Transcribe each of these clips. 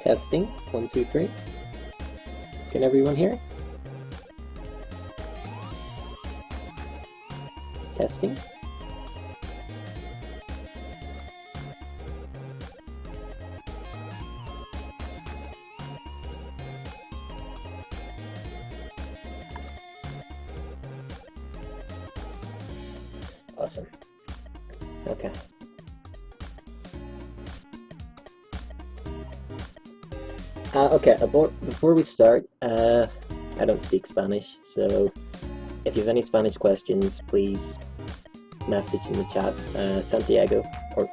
Testing, 1, 2, 3. Can everyone hear? Testing. Awesome. Okay. Okay, before we start, I don't speak Spanish, so if you have any Spanish questions, please message in the chat. Santiago, or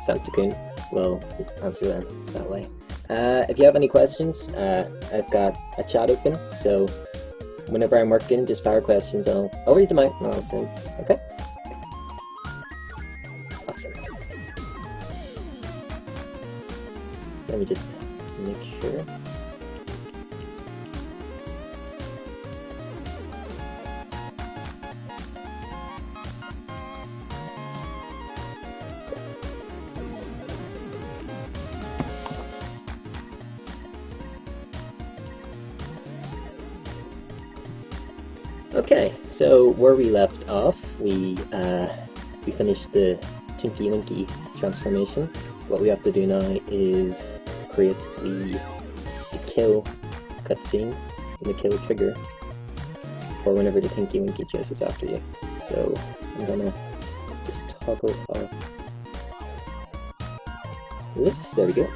Santa-kun, will answer them that way. If you have any questions, I've got a chat open, so whenever I'm working, just fire questions, I'll read them out and I'll answer them, okay? Awesome. Let me just make sure. Okay, so where we left off, we finished the Tinky Winky transformation. What we have to do now is create the kill cutscene and the kill trigger for whenever the Tinky Winky chases after you. So I'm gonna just toggle off this, there we go,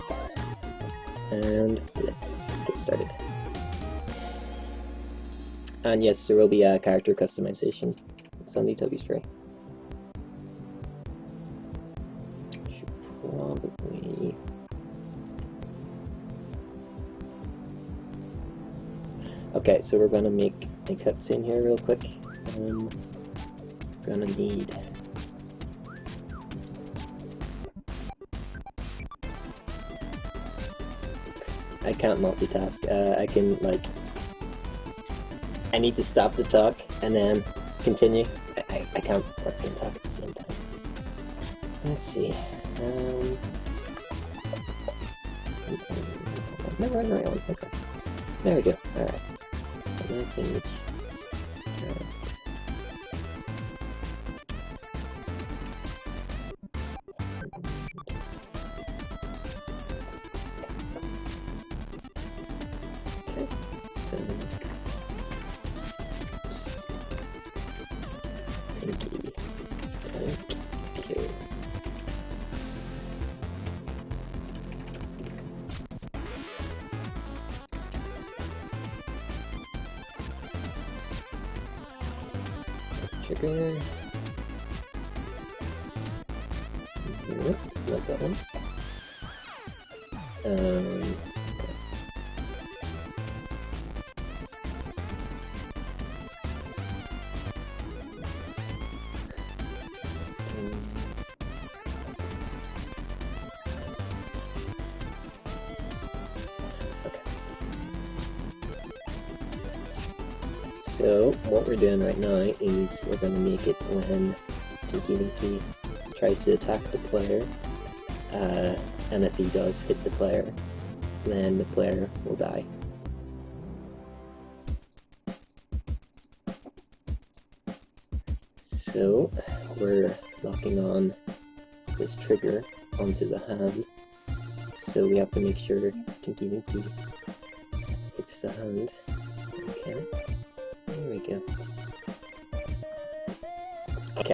and let's get started. And yes, there will be a character customization. Slendytubbies free. Should probably... Okay, so we're gonna make a cutscene here real quick. gonna need I can't multitask. I can, like, I need to stop the talk and then continue. I can't work and talk at the same time. Let's see. No, right on. Okay. There we go. Alright. Nice image. Trigger. Nope, not that one. So what we're doing right now is we're going to make it when Tinky Winky tries to attack the player, and if he does hit the player, then the player will die. So we're locking on this trigger onto the hand, so we have to make sure Tinky Winky hits the hand. Okay. There we go. Okay.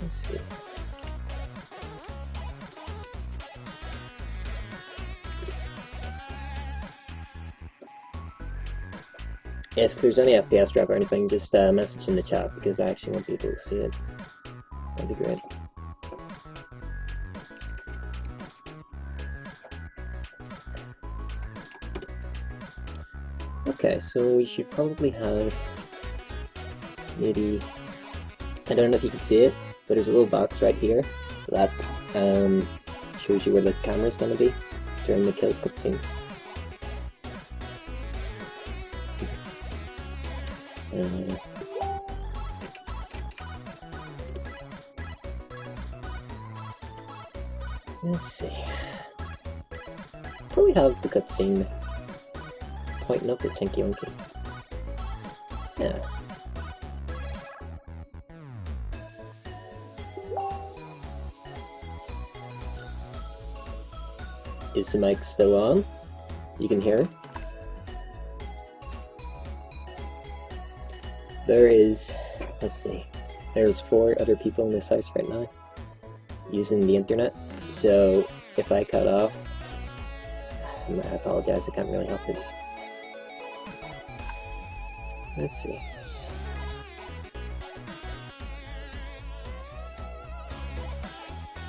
Let's see. if there's any FPS drop or anything, just message in the chat because I actually won't be able to see it. That'd be great. Okay, so we should probably have maybe, I don't know if you can see it, but there's a little box right here that shows you where the camera is going to be during the kill cutscene. Let's see. Probably have the cutscene pointing up at Tinky Winky. Yeah. Is the mic still on? You can hear it? There is, let's see, there's 4 other people in this house right now using the internet, so if I cut off, I apologize, I can't really help it. Let's see.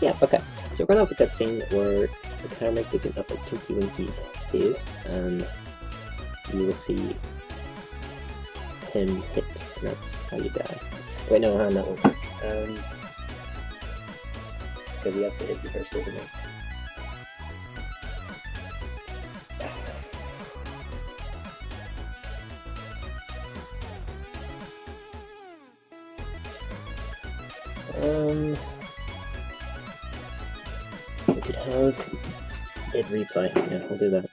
Yeah, okay. So we're gonna have a cutscene where the camera's looking up at Tinky Winky's face, and you will see him hit, and that's how you die. Wait, no, that won't work. Because he has to hit you first, doesn't he? We could have it replay. Yeah, we'll do that.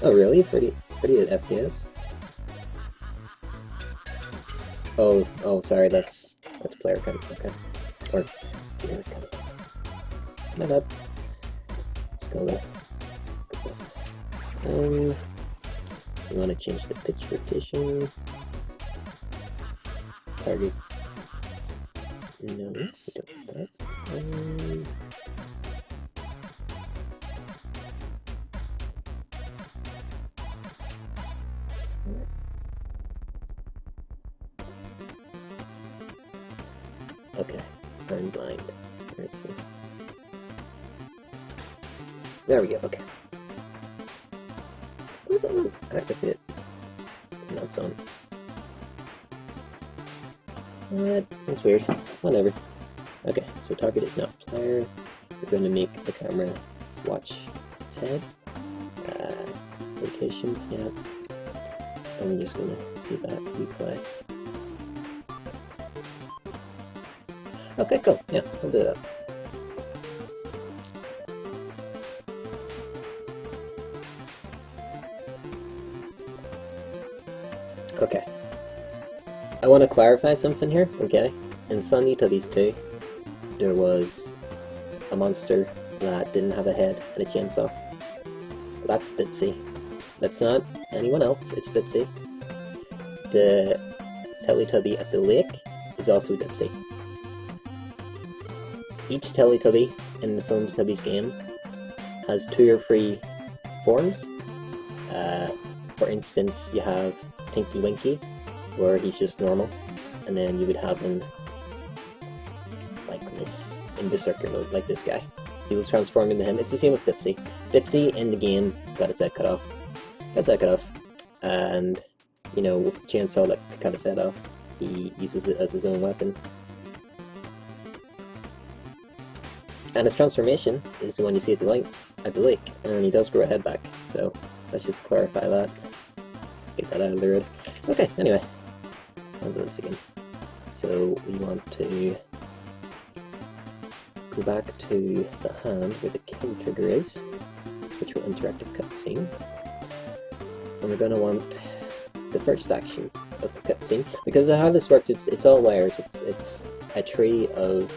Oh, really? Pretty at FPS? Oh, sorry, that's player count. Okay. Or player count. My bad. Let's go there. You want to change the pitch rotation? Target. No, we don't want that. Okay, I'm blind. Where is this? There we go, okay. What's that little activate? No, it's on. What? That's weird. Whatever. Okay, so target is not player. We're going to make the camera watch its head. Rotation, yeah. I'm just going to see that replay. Okay, cool. Yeah, we'll do that. Okay. I want to clarify something here, okay? In Slendytubbies 2, there was a monster that didn't have a head and a chainsaw. That's Dipsy. That's not anyone else, it's Dipsy. The Teletubby at the lake is also Dipsy. Each Teletubby in the Slendytubbies game has 2 or 3 forms. For instance, you have Tinky Winky, where he's just normal, and then you would have him like this, in Berserker mode, like this guy. He will transform into him. It's the same with Dipsy. Dipsy in the game got his head cut off. And, you know, with the chainsaw that cut his head off, he uses it as his own weapon. And his transformation is the one you see at the lake, and he does grow a head back, so let's just clarify that. Get that out of the road. Okay, anyway, I'll do this again. So we want to go back to the hand where the kill trigger is, which will interactive cutscene. And we're going to want the first action of the cutscene, because how this works, it's all layers. It's a tree of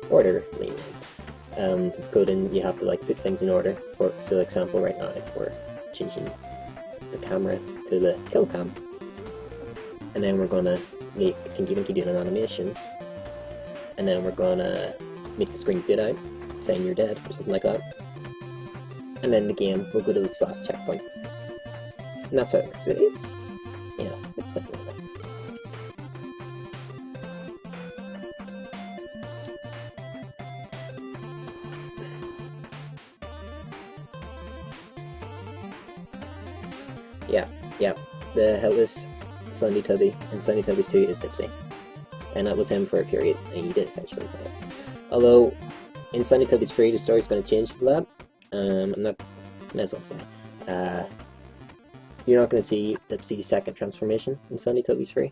order, mainly. Coding, you have to like put things in order. So example right now, we're changing the camera to the kill cam, and then we're gonna make Tinky Winky do an animation, and then we're gonna make the screen fade out, saying you're dead or something like that. and then the game will go to its last checkpoint. And that's how it works. It's, you know, it's simple enough. Yeah, the headless Slendytubby in Slendytubbies 2 is Dipsy. And that was him for a period, and he did eventually die. Although, in Slendytubbies 3, the story's going to change for that. I'm not, may as well say. You're not going to see Dipsy's second transformation in Slendytubbies 3.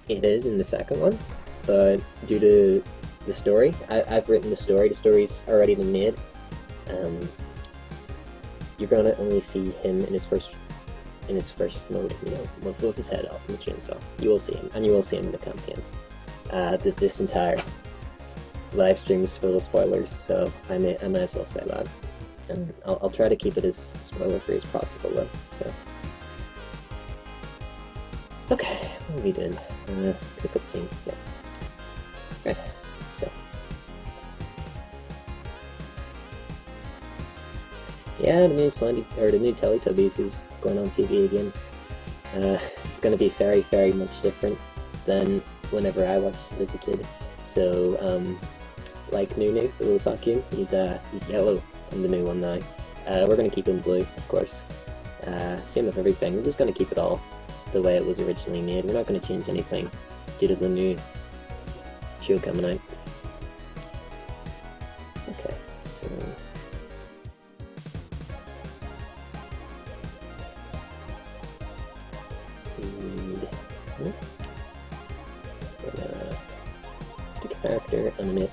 It is in the second one, but due to the story, I've written the story's already been made. You're going to only see him in his first mode, you know, with his head off in the chainsaw. You will see him, and you will see him in the campaign. This entire live stream is full of spoilers, so I may as well say that. And I'll try to keep it as spoiler-free as possible, though. So, okay, what are we doing? Quick scene. Yeah. Right. So. Yeah, the new Teletubbies is going on TV again. It's going to be very, very much different than whenever I watched it as a kid. So, like Nunu, the little vacuum, he's yellow in the new one now. We're going to keep him blue, of course. Same with everything. We're just going to keep it all the way it was originally made. We're not going to change anything due to the new show coming out. Okay, so. Pick a character, animate.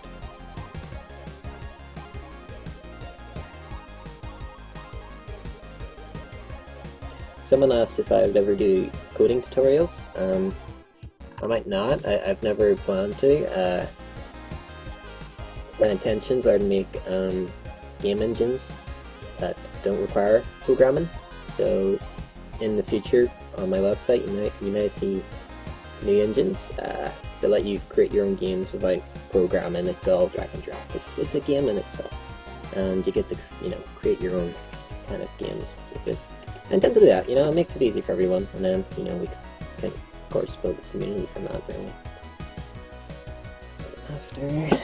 Someone asked if I would ever do coding tutorials. I might not. I've never planned to. My intentions are to make game engines that don't require programming. So in the future on my website you may see new engines that let you create your own games without programming. It's all drag and drop. It's a game in itself, and you get to create your own kind of games with it. I intend to do that. It makes it easy for everyone, and then we can of course build a community from that really. So after there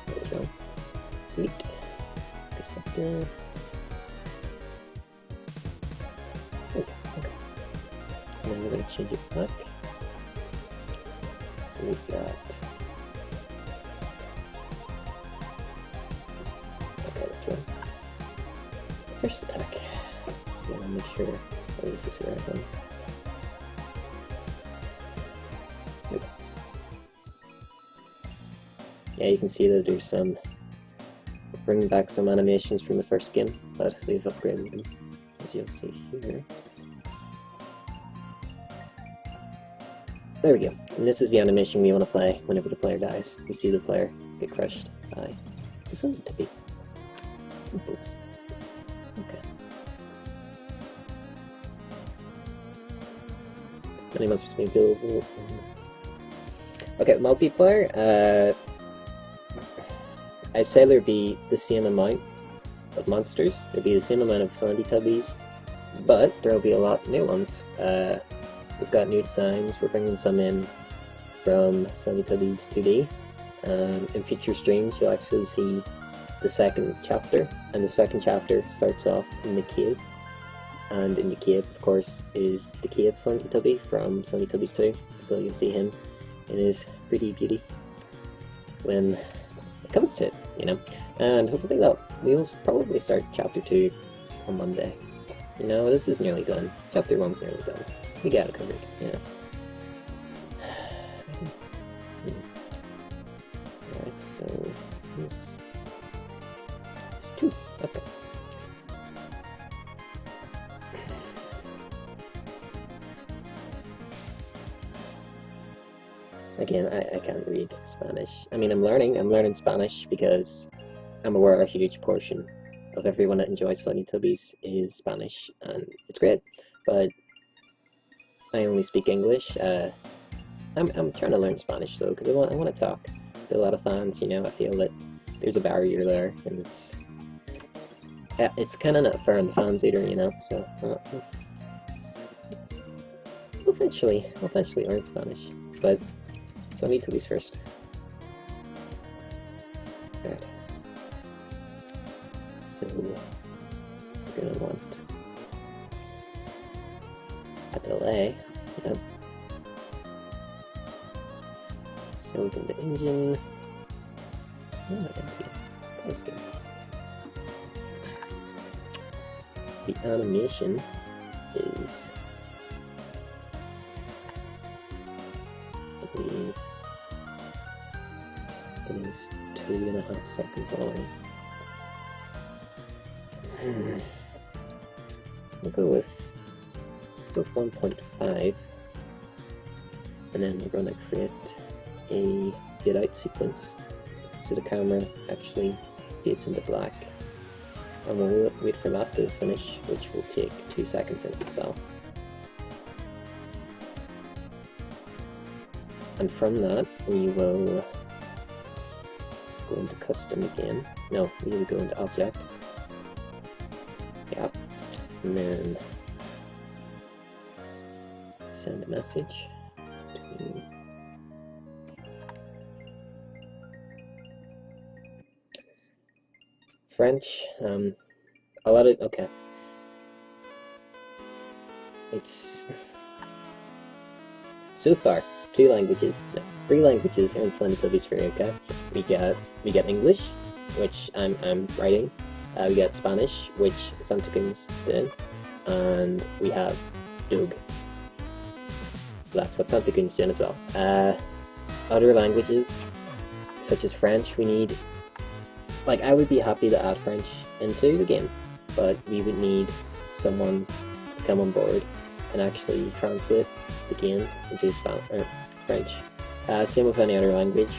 we go. Wait. Accepted. Okay. And then we're going to change it back. So we've got. Okay, let's run. First attack. I want to make sure this is the right one. Nope. Yeah, you can see that there's some. Bringing back some animations from the first game, but we've upgraded them, as you'll see here. There we go. And this is the animation we want to play whenever the player dies. We see the player get crushed by the Slendytubby. Simples. Okay. Many monsters being available. Okay, multiplayer. I'd say there'd be the same amount of monsters. There'd be the same amount of Slendytubbies, but there'll be a lot new ones. We've got new designs. We're bringing some in from Slendytubbies 2D. In future streams, you'll actually see the second chapter, and the second chapter starts off in the cave. And in the cave, of course, is the cave Slendytubby from Slendytubbies 2. So you'll see him in his pretty beauty when it comes to it, and hopefully we'll probably start chapter 2 on Monday. This is nearly done. Chapter 1's nearly done. We got it covered, Alright, so this is 2. Okay. Again, I can't read Spanish. I mean, I'm learning Spanish because I'm aware a huge portion of everyone that enjoys Slendytubbies is Spanish, and it's great, but I only speak English. I'm trying to learn Spanish though, because I want to talk with a lot of fans, you know, I feel that there's a barrier there, and it's kind of not fair on the fans either, you know. So I'll eventually learn Spanish, but Slendytubbies first. Right. So we're gonna want a delay. Yep. So we can the engine. Oh, empty. That's good. The animation is it is 2.5 seconds long. We'll go with 1.5, and then we're going to create a fade out sequence so the camera actually fades into black, and we'll wait for that to finish, which will take 2 seconds in itself. And from that we will go into custom again. No, we will go into object. Yep. And then send a message to French. A lot of okay. It's so far 2 languages, no, 3 languages here in Slendytubbies for you, okay? We get English, which I'm writing. We got Spanish, which Santiago's doing, and we have Doug. That's what Santiago's doing as well. Other languages, such as French, we need. Like, I would be happy to add French into the game, but we would need someone to come on board and actually translate the game into French. Same with any other language.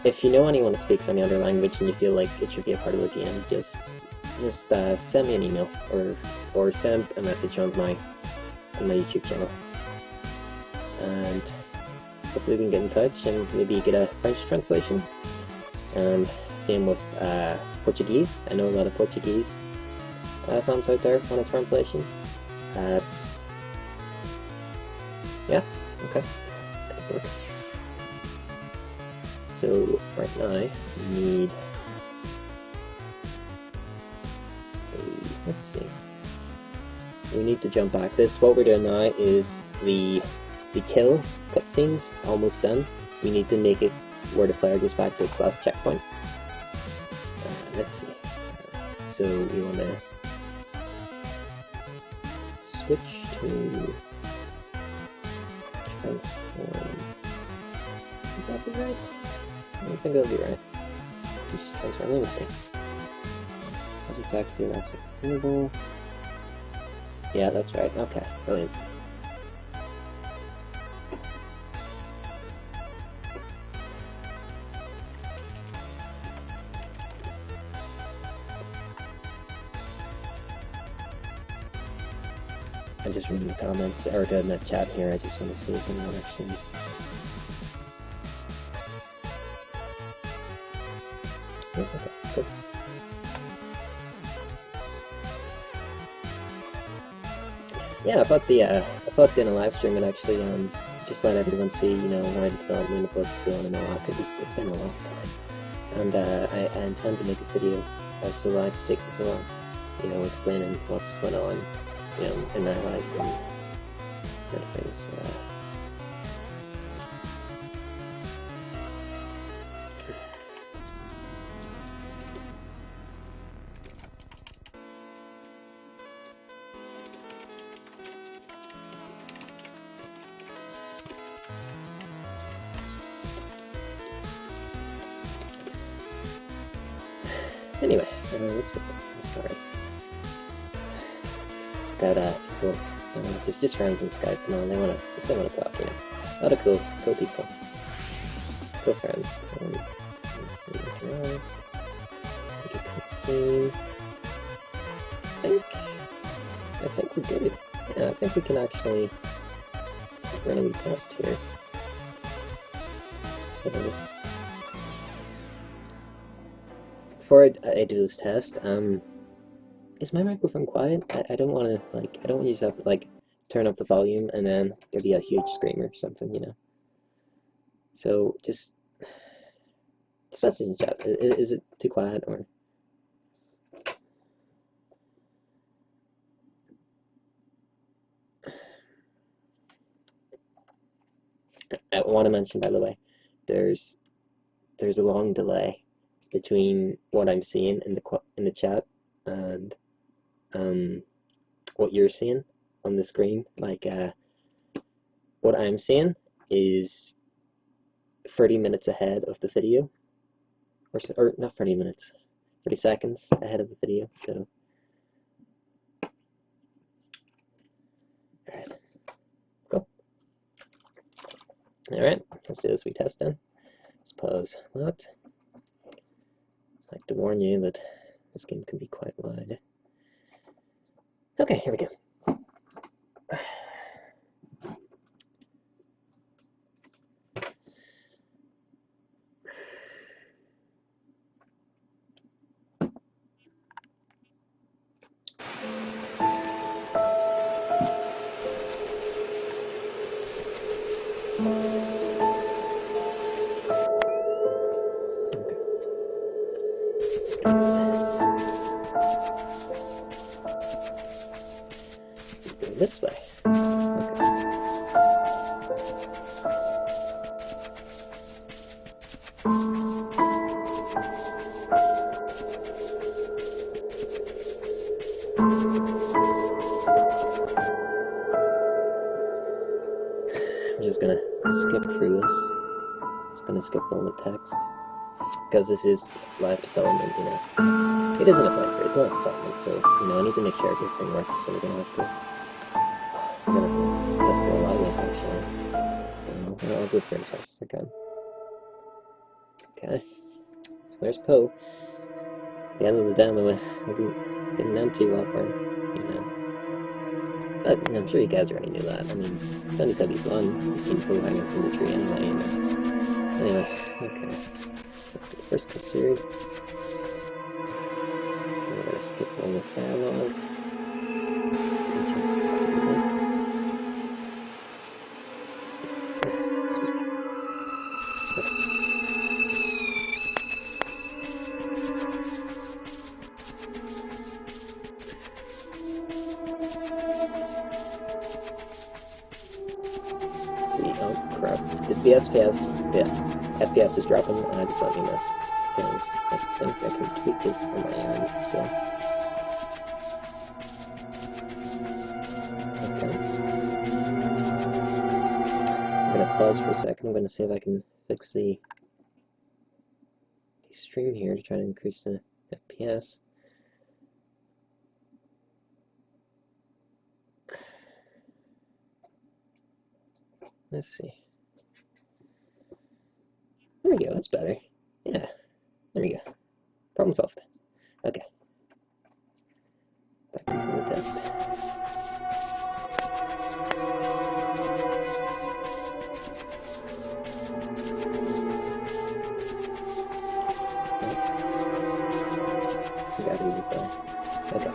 If you know anyone that speaks any other language and you feel like it should be a part of the game, just send me an email or send a message on my YouTube channel, and hopefully we can get in touch and maybe get a French translation. And same with Portuguese. I know a lot of Portuguese fans out there on a translation. Yeah, okay. So right now we need let's see. We need to jump back. What we're doing now is the kill cutscenes almost done. We need to make it where the player goes back to its last checkpoint. Let's see. So we want to switch to transform. Would that be right? I don't think that'll be right. Switch to transform. Let me see. Object activate, object symbol. Yeah, that's right. Okay, brilliant. I'm just reading the comments. Erica in that chat here. I just want to see if anyone actually. Oh, okay, cool. Yeah, I thought doing a live stream would actually just let everyone see, you know, where the development of the book's going and all that, because it's been a long time. And I intend to make a video as to why it's taking so long, you know, explaining what's going on, you know, in my life and other things. Anyway, let's go. I'm sorry. Got people, just friends in Skype. No, they still wanna talk, you know. A lot of cool people, cool friends. Let's see, draw. Make a cutscene. I think we're good. Yeah, I think we can actually run a wee test here. whatever. Before I do this test, is my microphone quiet? I don't want to, like, I don't want you to have to, like, turn up the volume and then there'll be a huge screamer or something, you know? So, just message in chat. Is it too quiet, or? I want to mention, by the way, there's a long delay between what I'm seeing in the chat and what you're seeing on the screen. Like, what I'm seeing is 30 minutes ahead of the video, or not 30 minutes, 30 seconds ahead of the video. So, all right, cool. All right, let's do this wee test then. Let's pause that. I'd like to warn you that this game can be quite loud. Okay, here we go. This way. Okay. I'm just gonna skip through this. Just gonna skip all the text because this is live development, you know. It isn't a flavor, it's not development, so you know I need to make sure everything works. So we're gonna have to. I'm gonna let go a lot of this actually. I'll go for it as fast as I can. Okay, so there's Poe. The end of the demo didn't end too well for him, you know. But I'm sure you guys already knew that. I mean, Slendytubbies won. You've seen Poe hanging from the tree anyway, you know. Anyway, okay. Let's do the first custard. We're gonna skip all this dialogue. Oh crap. If the FPS is dropping, just let me know. Because I think I can tweak it on my end still. Okay. I'm gonna pause for a second. I'm gonna see if I can fix the stream here to try to increase the FPS. Let's see. There we go, that's better. Yeah, there we go. Problem solved. Okay. Back into the test. We gotta do this though. Okay.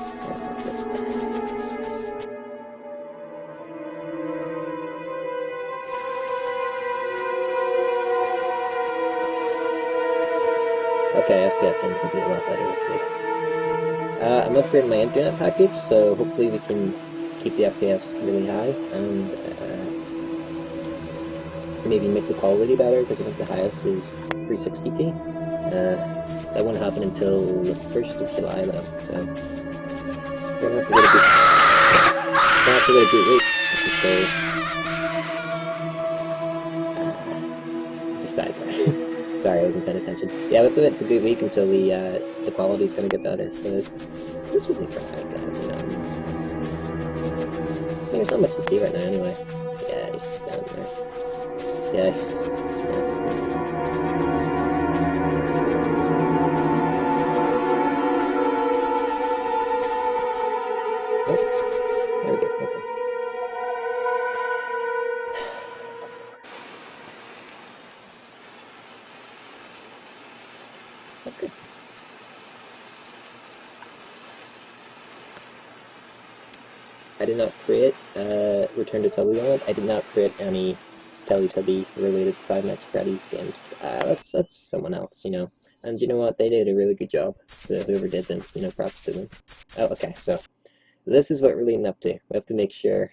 Okay, FPS seems to be a lot better, that's good. I'm upgrading my internet package, so hopefully we can keep the FPS really high, and maybe make the quality better, because I think the highest is 360p. That won't happen until the 1st of July though, so we're gonna have to go to boot wait, so just died there. Sorry, I wasn't paying attention. Yeah, we'll do it to boot week until the quality's gonna get better. Because this wasn't for bad guys, you know. I mean, there's not much to see right now anyway. Yeah, he's just down there. Yeah. Oh, there we go. Okay. Okay. I did not create Return to Tubbyland. I did not create any Teletubby related Five Nights at Freddy's games. That's someone else, you know. And you know what? They did a really good job. Whoever did them, you know, props to them. Oh, okay. So this is what we're leading up to. We have to make sure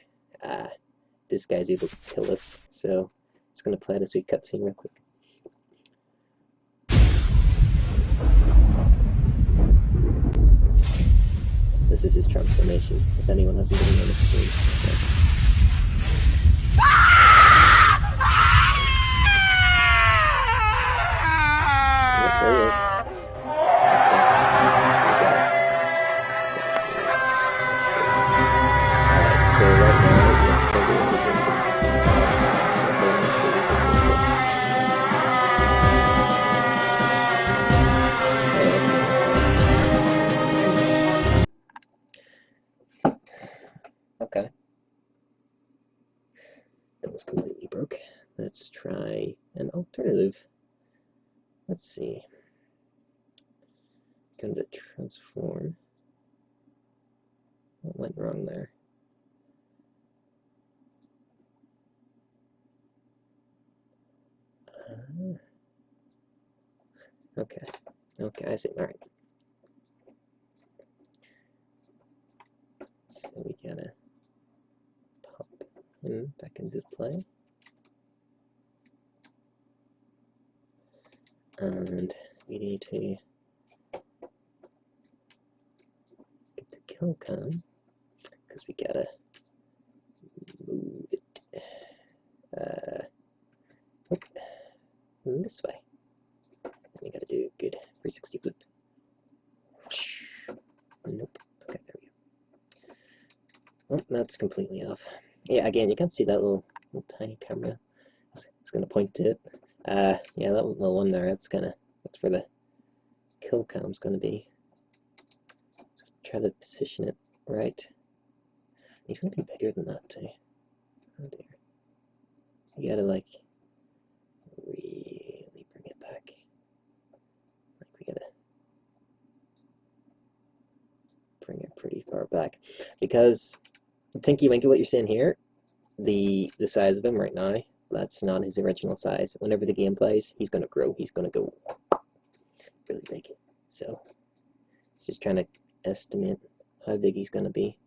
this guy's able to kill us. So I'm just gonna play this wee cutscene real quick. This is his transformation, if anyone hasn't been on the screen. Yep, there he is. Alright, so right now, let's play the original. Okay. That was completely broke. Let's try an alternative. Let's see. Going to transform. What went wrong there? Okay. Okay, I see. All right. So we gotta pop him back into play. And we need to get the kill cam because we gotta move it this way. And we gotta do a good 360 flip. Nope. Okay, there we go. Oh, that's completely off. Yeah, again, you can see that little tiny camera. It's gonna point to it. Yeah, that little one there. That's where the kill cam's gonna be. So try to position it right. He's gonna be bigger than that too. Oh dear. You gotta like really bring it back. Like we gotta bring it pretty far back because Tinky Winky, what you're seeing here, the size of him right now, that's not his original size. Whenever the game plays, he's gonna grow. He's gonna go really big. So it's just trying to estimate how big he's gonna be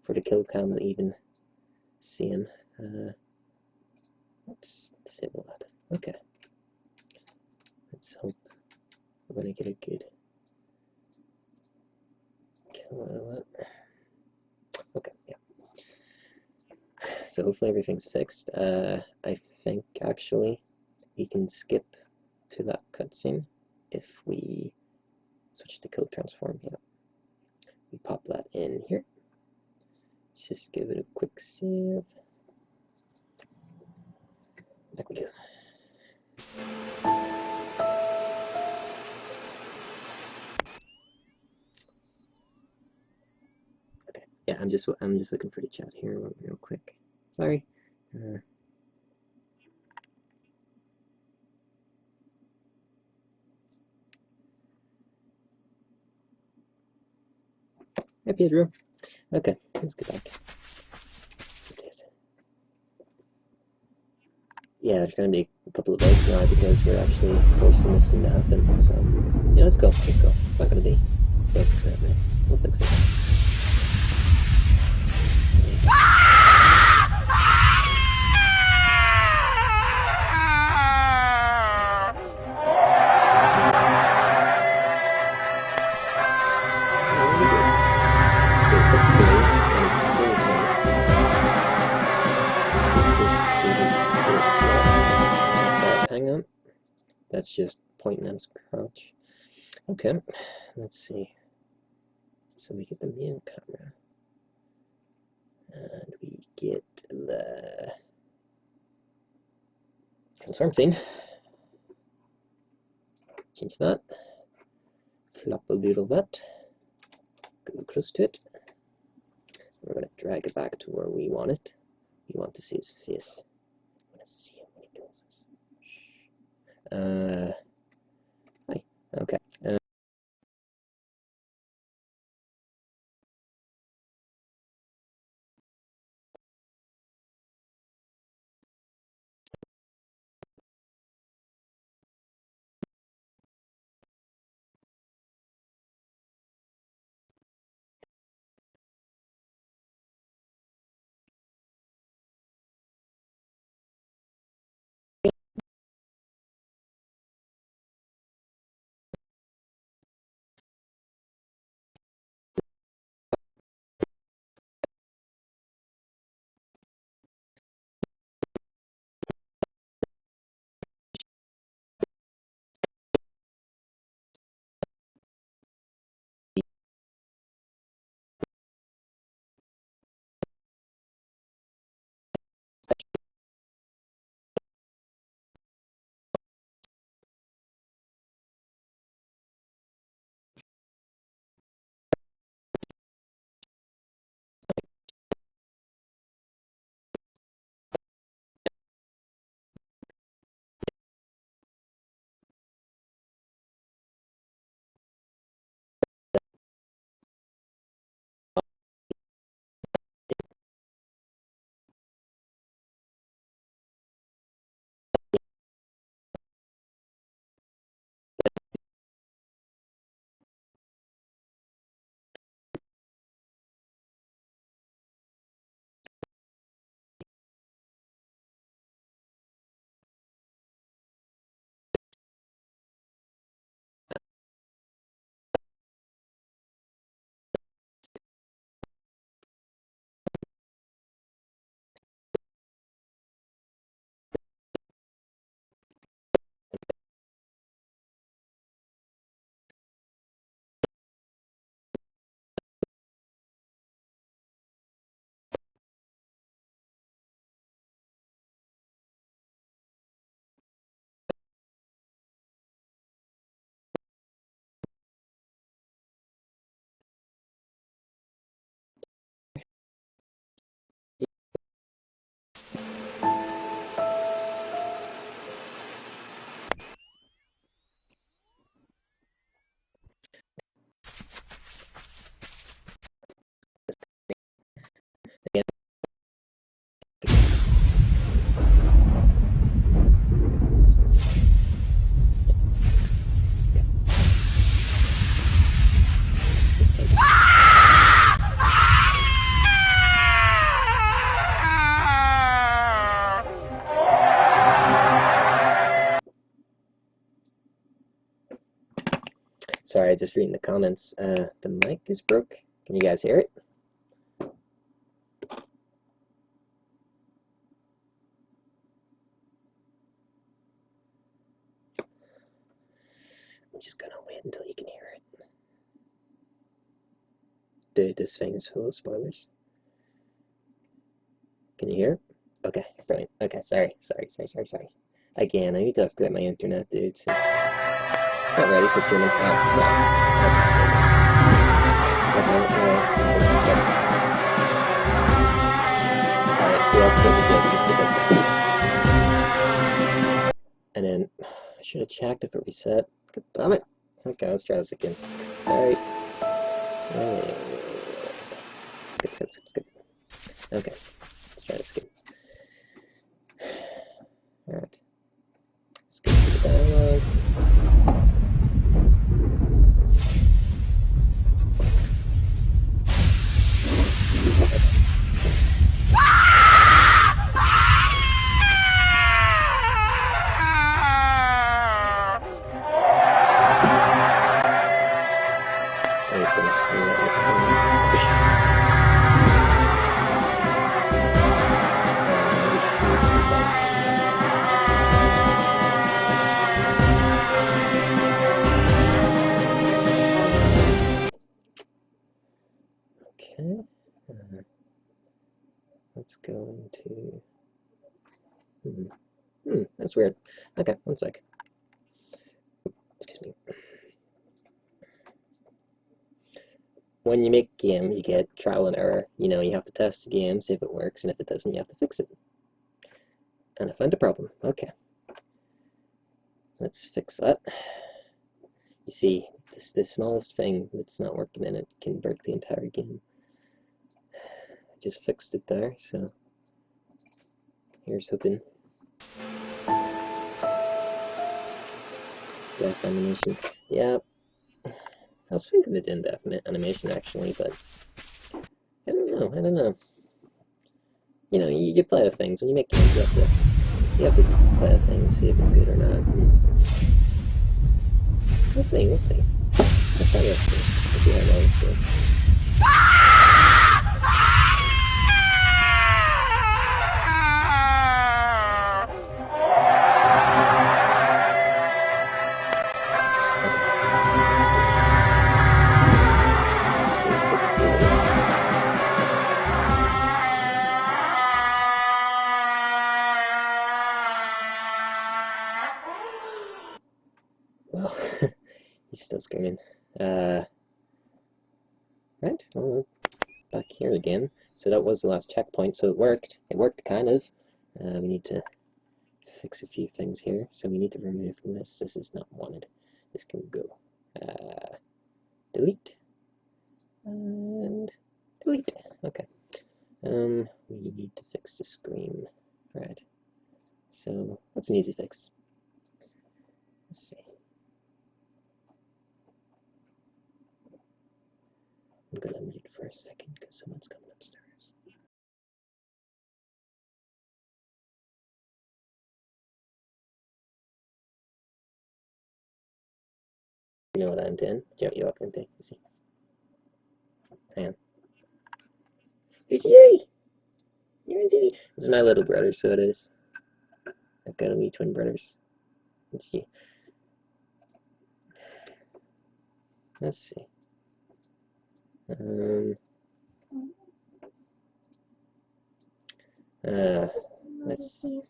for the kill cam to even see him. Let's disable that. Okay. Let's hope we're gonna get a good kill out of that. Okay, yeah. So hopefully everything's fixed. I think actually we can skip to that cutscene if we switch to kill transform. Yeah. We pop that in here. Just give it a quick save. Back we go. Okay. Yeah, I'm just looking for the chat here real quick. Sorry. Hey Pedro. Okay, let's go back. Yeah, there's gonna be a couple of bugs now because we're actually forcing this thing to happen. So yeah, let's go. Let's go. It's not gonna be bugged forever. We'll fix it. Hang on. That's just point and crouch. Okay, let's see. So we get the main camera. And we get the transform scene. Change that. Flop a little that. Go close to it. We're going to drag it back to where we want it. We want to see his face. I want to see him when he kills us. Hi. Okay. sorry, just reading the comments. The mic is broke. Can you guys hear it? I'm just gonna wait until you can hear it. Dude, this thing is full of spoilers. Can you hear it? Okay, brilliant. Okay, sorry. Again, I need to upgrade my internet, dude. It's not ready for streaming. Oh, no. Alright, so that's what we did. Just a bit. And then, I should have checked if it reset. God damn it. Okay, let's try this again. Sorry. Skip. Okay, let's try this again. Alright. Skip to the dialogue. Let's go into... that's weird. Okay, one sec. Excuse me. When you make a game, you get trial and error. You know, you have to test the game, see if it works, and if it doesn't, you have to fix it. And I found a problem. Okay. Let's fix that. You see, the smallest thing that's not working in it can break the entire game. I just fixed it there, so here's hoping. Death animation. Yeah. I was thinking of doing death animation actually, but I don't know. You know, you play with things. When you make games, you have to play with things, see if it's good or not. We'll see. Let's try this. Let's see how well this goes. Well, he's still screaming. Right, well, back here again. So that was the last checkpoint, so it worked. It worked, kind of. We need to fix a few things here. So we need to remove from this. This is not wanted. This can go. Delete. And delete. Okay. We need to fix the screen. Right. So what's an easy fix? Let's see. I'm gonna mute for a second because someone's coming upstairs. You know what I'm doing? You walked into. See. Hang on. Who's you? You're in TV. This is my little brother, so it is. I've got a wee twin brothers. Let's see. Let's see. Let's see.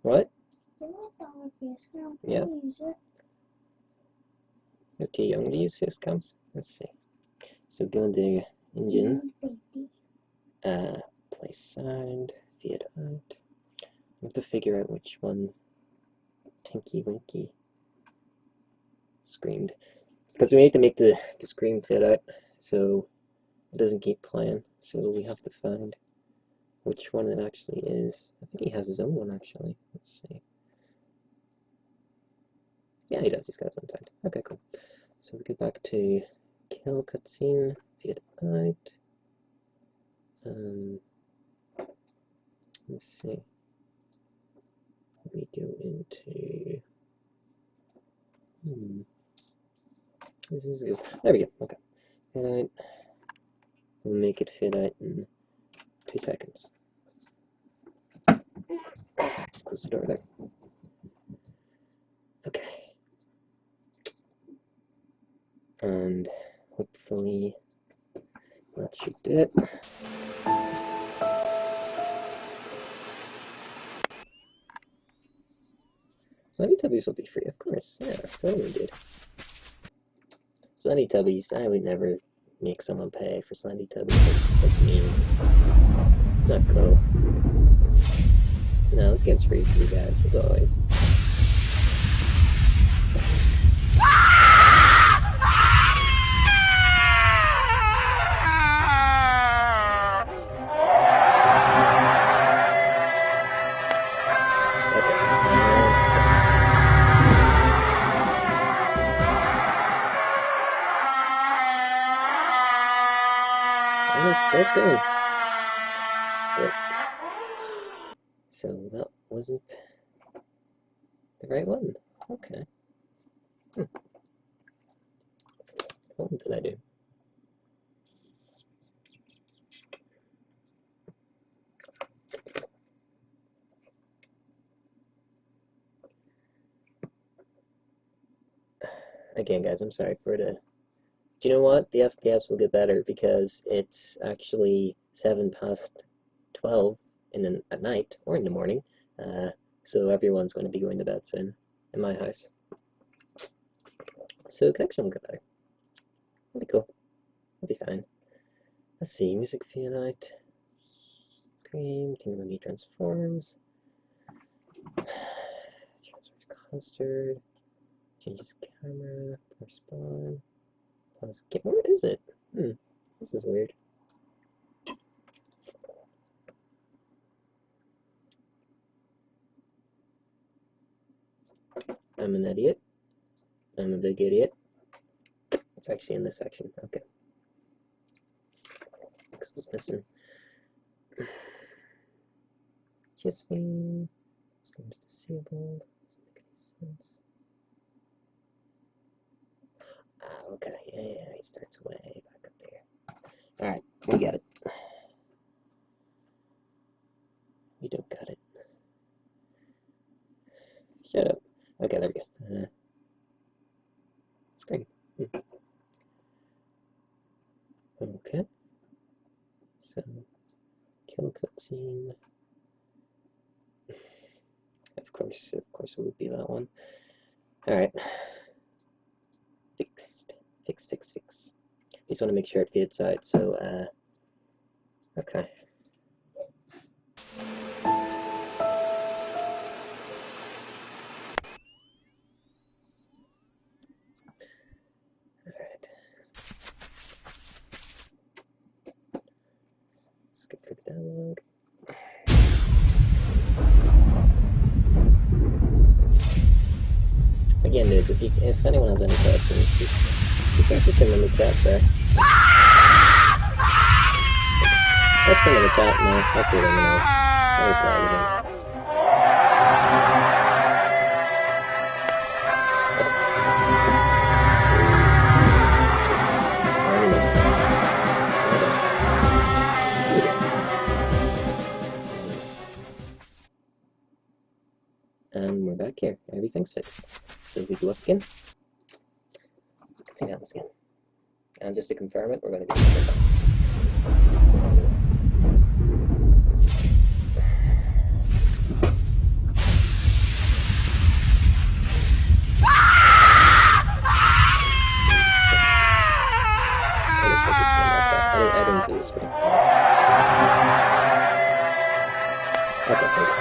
What? Yeah. You're too young to use face cams. Let's see. So go to engine. Play sound. Fade out. I have to figure out which one Tinky Winky screamed. Because we need to make the scream fade out so it doesn't keep playing. So we have to find which one it actually is. I think he has his own one actually. Let's see. Yeah, he does. He's got his own sound. Okay, cool. So we go back to kill cutscene, fade out. Let's see. We go into This is good. There we go. Okay. And we'll make it fit out in 2 seconds. Just close the door there. Okay. And hopefully that should do it. Slendytubbies will be free, of course. Yeah, totally, dude. Slendytubbies, I would never make someone pay for Slendytubbies. That's just like mean. It's not cool. No, this game's free for you guys, as always. That's good. Yep. So that wasn't the right one. Okay. What did I do? Again, guys, I'm sorry for the... Do you know what? The FPS will get better because it's actually 12 at night or in the morning. So everyone's going to be going to bed soon in my house. So connection will get better. That'll be cool. That'll be fine. Let's see. Music fan out. Scream. Tingle transforms. Transfers concert. Changes camera. Respond. Pause. Where is it? This is weird. I'm an idiot. I'm a big idiot. It's actually in this section. Okay. This was missing. Just me. Screen's disabled. Doesn't make any sense. Ah, okay. Yeah, he starts way back up there. Alright, we got it. We don't got it. Shut up. Okay, there we go. Screen. Okay. So, kill cutscene. Of course it would be that one. Alright. Fixed. Fix. I just want to make sure it fades out, so, okay. Alright. Skip for the dialogue. Again, dudes, if anyone has any questions, just actually put them in the chat there. Let's put them in the chat now. I'll see them and I'll reply to them. And we're back here. Everything's fixed. So we go up again. Continue happens again. And just to confirm it, we're going to do it. I didn't do this screen. Okay, thank you.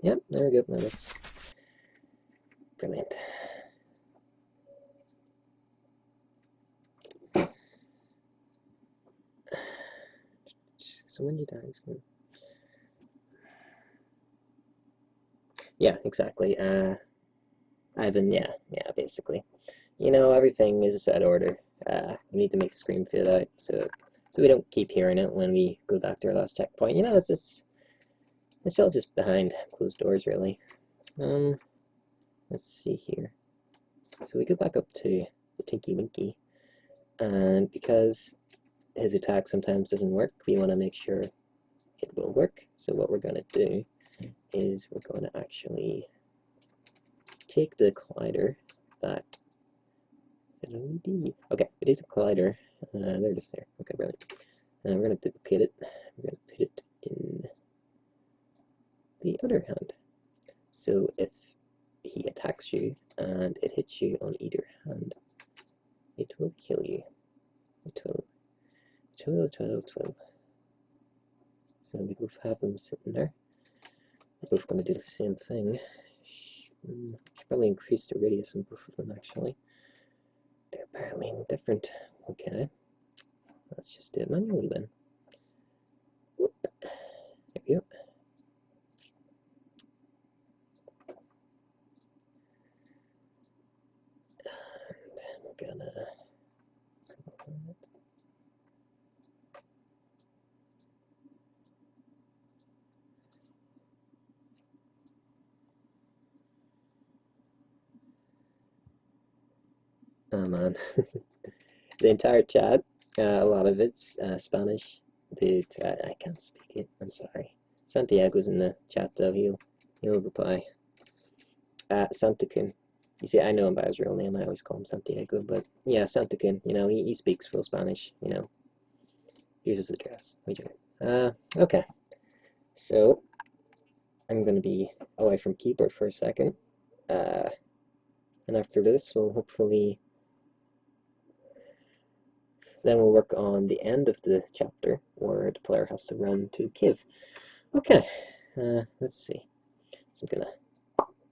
Yep, there we go. That looks brilliant. So when you die, yeah, exactly. Ivan, yeah, basically. You know, everything is a set order. We need to make the screen fit out, so so we don't keep hearing it when we go back to our last checkpoint. You know, it's all just behind closed doors, really. Let's see here. So we go back up to the Tinky Winky, and because his attack sometimes doesn't work, we want to make sure it will work. So what we're going to do is we're going to actually take the collider that, okay, it is a collider, there it is there, okay, brilliant. And we're going to duplicate it, we're going to put it in the other hand. So if he attacks you and it hits you on either hand, it will kill you. It will. So we both have them sitting there. We're both going to do the same thing. Should probably increase the radius on both of them, actually. They're apparently different. Okay. Let's just do it manually then. Whoop. There we go. And we're gonna. Oh man. The entire chat, a lot of it's Spanish. Dude, I can't speak it. I'm sorry. Santiago's in the chat though. He'll reply. Santukun. You see, I know him by his real name. I always call him Santiago, but yeah, Santukun. You know, he speaks full Spanish. You know, uses the dress. We do it. Okay. So I'm gonna be away from keyboard for a second, and after this, we'll hopefully. Then we'll work on the end of the chapter where the player has to run to Kiev. Okay, let's see. So I'm gonna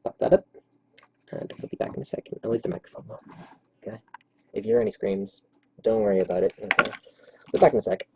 pop that up, and I'll be back in a second. I'll leave the microphone on. Okay. If you hear any screams, don't worry about it. Okay. Be back in a sec.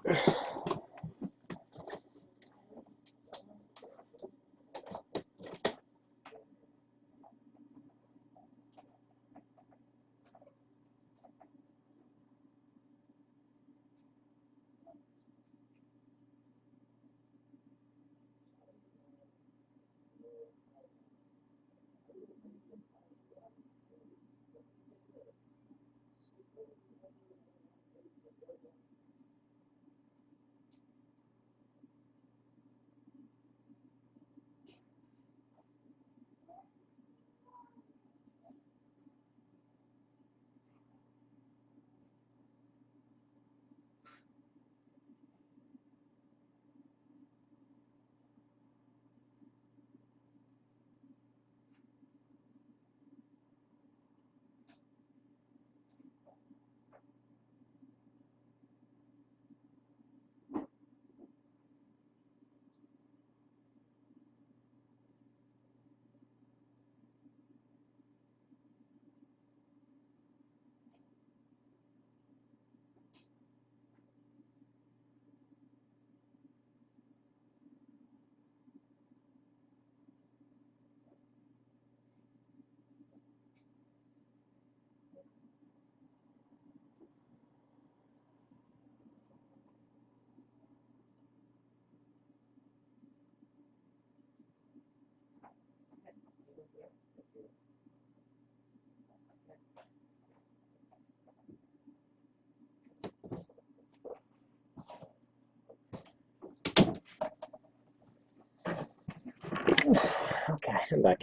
Okay, I'm back.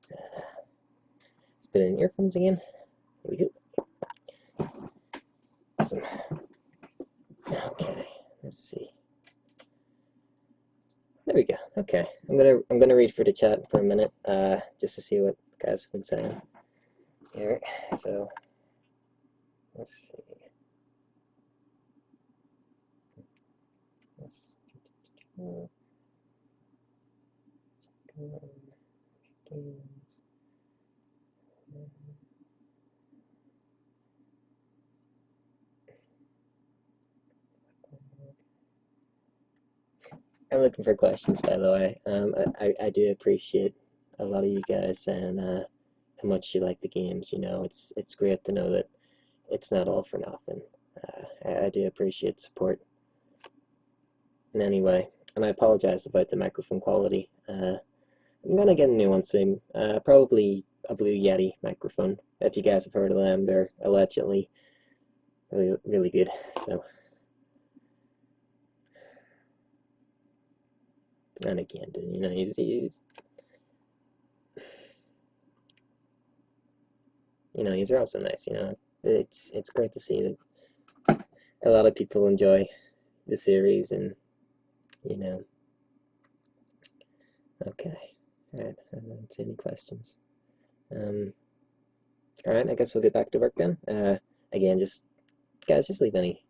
Let's put in earphones again. Here we go. Awesome. Okay, let's see. There we go. Okay, I'm gonna read for the chat for a minute, just to see what guys have been saying. Here, so let's see. Let's games. I'm looking for questions, by the way. I do appreciate a lot of you guys and how much you like the games. You know, it's great to know that it's not all for nothing. I do appreciate support in any way, and I apologize about the microphone quality. I'm gonna get a new one soon, probably a Blue Yeti microphone. If you guys have heard of them, they're allegedly really good. So, and again, you know, he's you know, these are also nice. You know, it's great to see that a lot of people enjoy the series, and you know. Okay, all right. I don't see any questions. All right, I guess we'll get back to work then. Again, guys, just leave any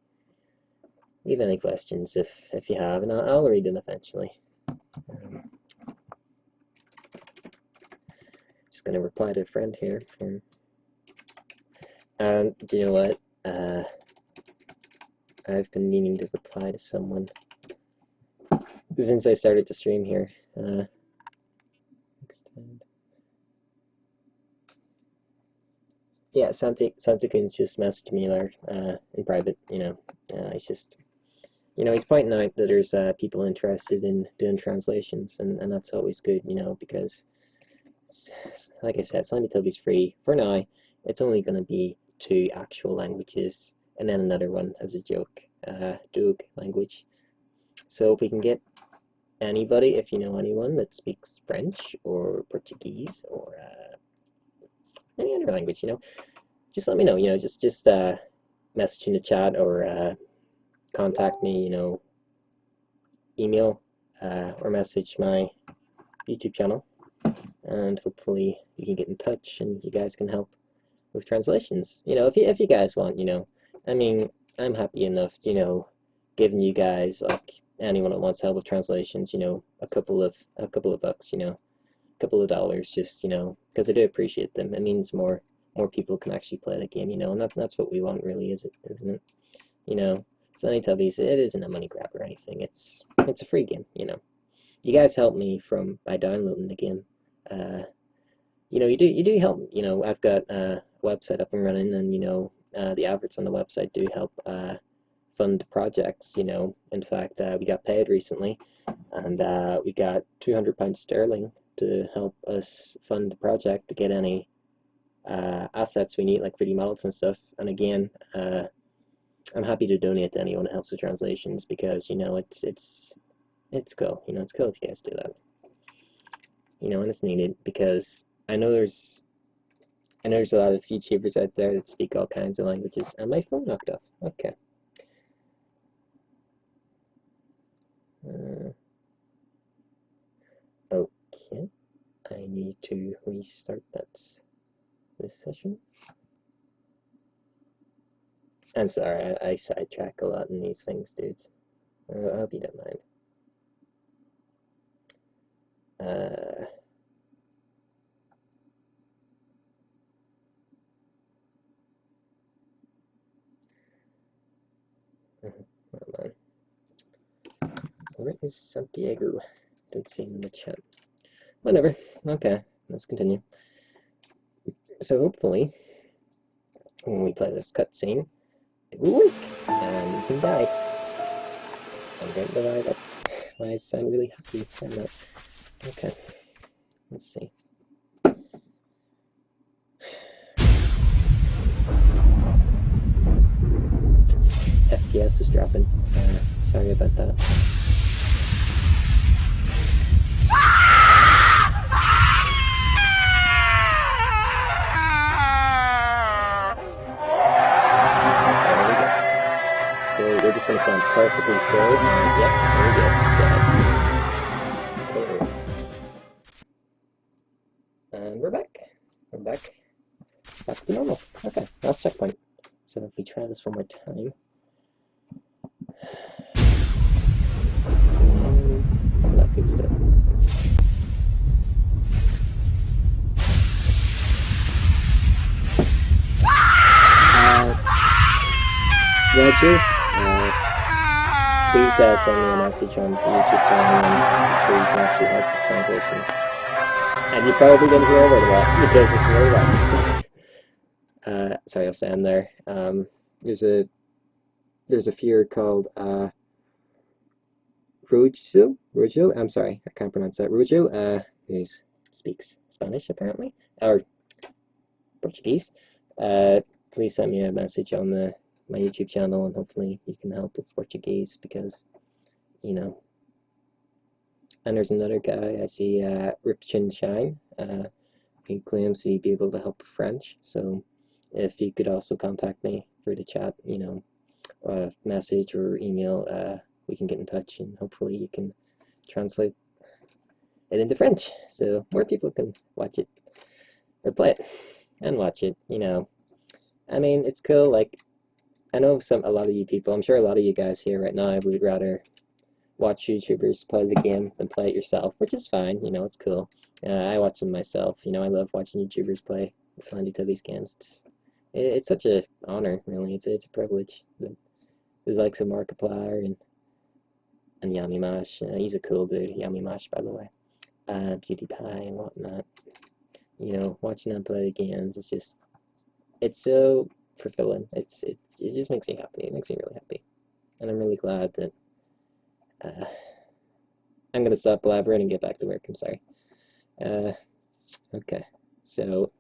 questions if you have, and I'll read them eventually. Just gonna reply to a friend here. Do you know what? I've been meaning to reply to someone since I started to stream here. Yeah, Santi-kun's just messaged me there in private. You know, he's just, you know, he's pointing out that there's people interested in doing translations, and that's always good, you know, because, like I said, Slendytubbies free for now. It's only going to be 2 actual languages, and then another one as a joke, joke language. So if we can get anybody, if you know anyone that speaks French or Portuguese or any other language, you know, just let me know. You know, just message in the chat or contact me. You know, email or message my YouTube channel, and hopefully you can get in touch and you guys can help with translations. You know, if you guys want, you know, I mean, I'm happy enough, you know, giving you guys, like anyone that wants help with translations, you know, a couple of bucks, you know, a couple of dollars, just, you know, because I do appreciate them. It means more people can actually play the game, you know, and that's what we want, really, isn't it? You know, Slendytubbies, it isn't a money grab or anything. It's a free game, you know. You guys help me by downloading the game. You know, you do help. You know, I've got a website up and running, and you know, the adverts on the website do help fund projects. You know, in fact, we got paid recently, and we got £200 to help us fund the project to get any assets we need, like 3D models and stuff. And again, I'm happy to donate to anyone that helps with translations, because you know, it's cool. You know, it's cool if you guys do that. You know, and it's needed, because I know there's a lot of YouTubers out there that speak all kinds of languages. And my phone knocked off. Okay. Okay. I need to restart this session. I'm sorry, I sidetrack a lot in these things, dudes. I hope you don't mind. Hold on. Where is Santiago? Didn't see him in the chat. Whatever. Okay, let's continue. So hopefully, when we play this cutscene, it will work, and we can die. I'm getting the lie. That's why I sound really happy saying that. Okay, let's see. FPS is dropping. Sorry about that. We're just going to sound perfectly still. Yep, there we go. And we're back. Back to normal. Okay, last checkpoint. So if we try this one more time. All that good stuff. Roger, please send me a message on the YouTube channel, and so you can actually help with translations. And you're probably going to hear a word a lot, because it's very loud. Sorry, I'll stand there. There's a there's a fear called Rojo, I'm sorry, I can't pronounce that. Rojo, who speaks Spanish apparently, or Portuguese. Please send me a message on my YouTube channel, and hopefully you can help with Portuguese, because, you know. And there's another guy I see, Rip Chin Shine. He claims he'd be able to help with French. So if you could also contact me for the chat, you know, message or email, we can get in touch, and hopefully you can translate it into French so more people can watch it or play it and watch it. You know, I mean, it's cool. Like, I know a lot of you people, I'm sure a lot of you guys here right now would rather watch YouTubers play the game than play it yourself, which is fine. You know, it's cool. I watch them myself. You know, I love watching YouTubers play Slendytubbies games. It's such a honor, really. It's a privilege. But there's like some Markiplier and Yummy Mash. He's a cool dude, Yummy Mash, by the way. Beauty Pie and whatnot. You know, watching them play the games, it's so fulfilling. It just makes me happy. It makes me really happy, and I'm really glad that. I'm gonna stop blabbering and get back to work. I'm sorry. Okay, so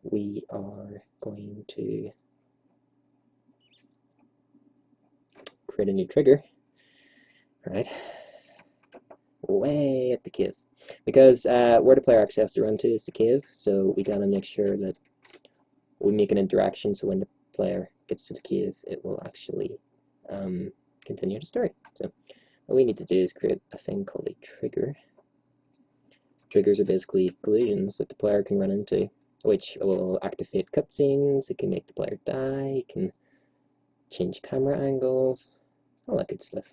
we are going to create a new trigger. All right, way at the cave, because where the player actually has to run to is the cave. So we gotta make sure that we make an interaction, so when the player gets to the cave, it will actually continue the story. So what we need to do is create a thing called a trigger. Triggers are basically collisions that the player can run into, which will activate cutscenes. It can make the player die. It can change camera angles, all that good stuff.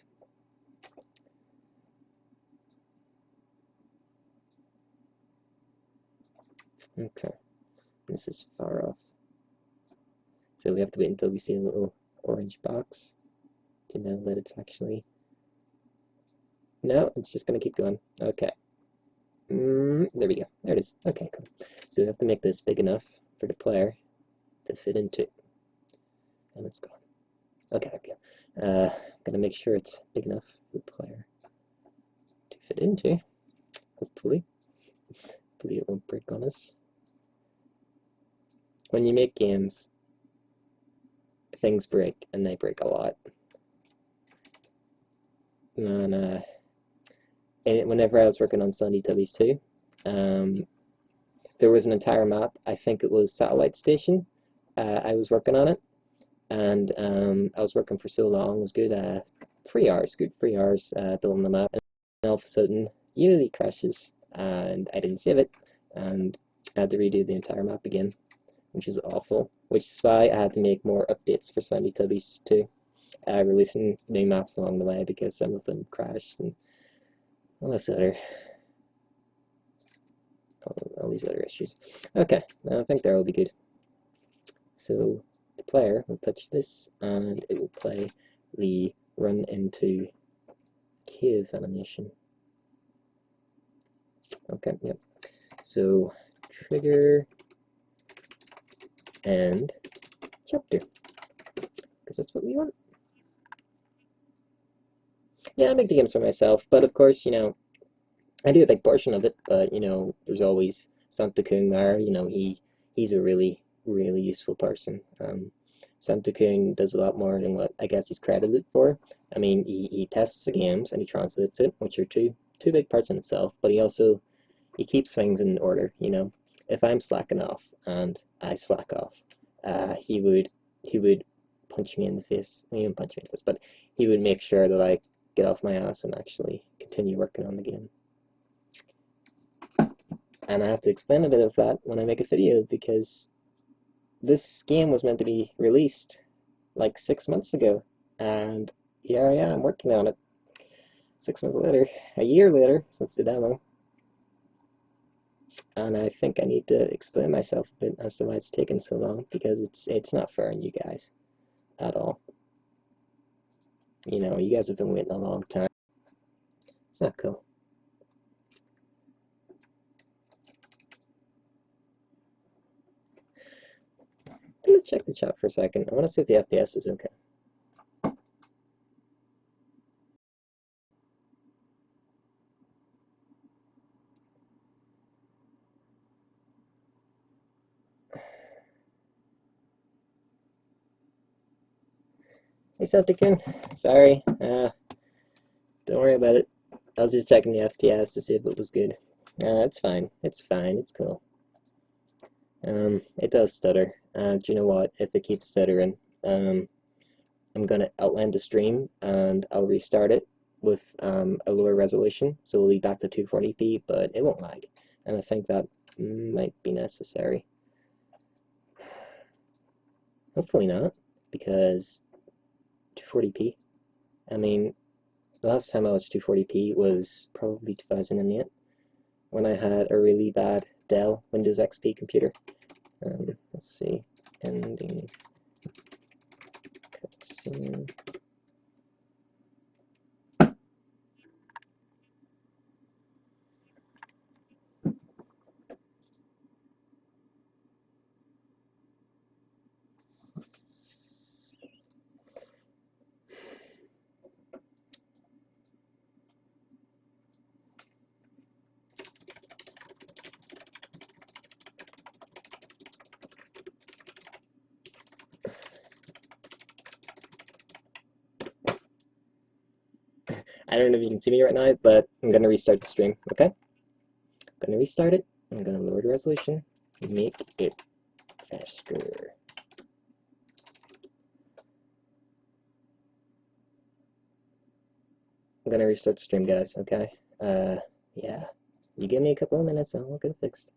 Okay, this is far off, so we have to wait until we see a little orange box to know that it's actually. No, it's just gonna keep going. Okay. There we go. There it is. Okay, cool. So we have to make this big enough for the player to fit into. And it's gone. Okay, okay. Gonna make sure it's big enough for the player to fit into. Hopefully. Hopefully it won't break on us. When you make games, things break, and they break a lot. And whenever I was working on Slendytubbies 2, there was an entire map. I think it was Satellite Station. I was working on it, and I was working for so long. It was good 3 hours, building the map, and all of a sudden Unity crashes, and I didn't save it, and I had to redo the entire map again, which is awful. Which is why I had to make more updates for Slendytubbies 2, releasing new maps along the way, because some of them crashed and all these other issues. Okay, I think that will be good. So the player will touch this, and it will play the run into cave animation. Okay, yep. So trigger and chapter, because that's what we want. Yeah, I make the games for myself, but of course, you know, I do a big portion of it, but you know, there's always Santakung there. You know, he's a really useful person. Santakung does a lot more than what I guess he's credited for. I mean, he tests the games and he translates it, which are two big parts in itself. But he keeps things in order. You know, if I'm slacking off and I slack off, he would punch me in the face. He wouldn't punch me in the face, but he would make sure that I get off my ass and actually continue working on the game. And I have to explain a bit of that when I make a video, because this game was meant to be released like 6 months ago, and here I am working on it 6 months later, a year later since the demo. And I think I need to explain myself a bit as to why it's taken so long, because it's not fair on you guys at all. You know, you guys have been waiting a long time. It's not cool. I'm gonna check the chat for a second. I want to see if the FPS is okay. Hey Santikun, sorry. Don't worry about it. I was just checking the FPS to see if it was good. It's fine. It's fine. It's cool. It does stutter. Do you know what? If it keeps stuttering, I'm gonna outland the stream and I'll restart it with a lower resolution, so we'll be back to 240p, but it won't lag. And I think that might be necessary. Hopefully not, because 240p. I mean, the last time I watched 240p was probably 2008 when I had a really bad Dell Windows XP computer. Let's see, ending cutscene. I don't know if you can see me right now, but I'm gonna restart the stream, okay? I'm gonna restart it. I'm gonna lower the resolution, make it faster. I'm gonna restart the stream, guys, okay? Yeah. You give me a couple of minutes and I'll get it fixed.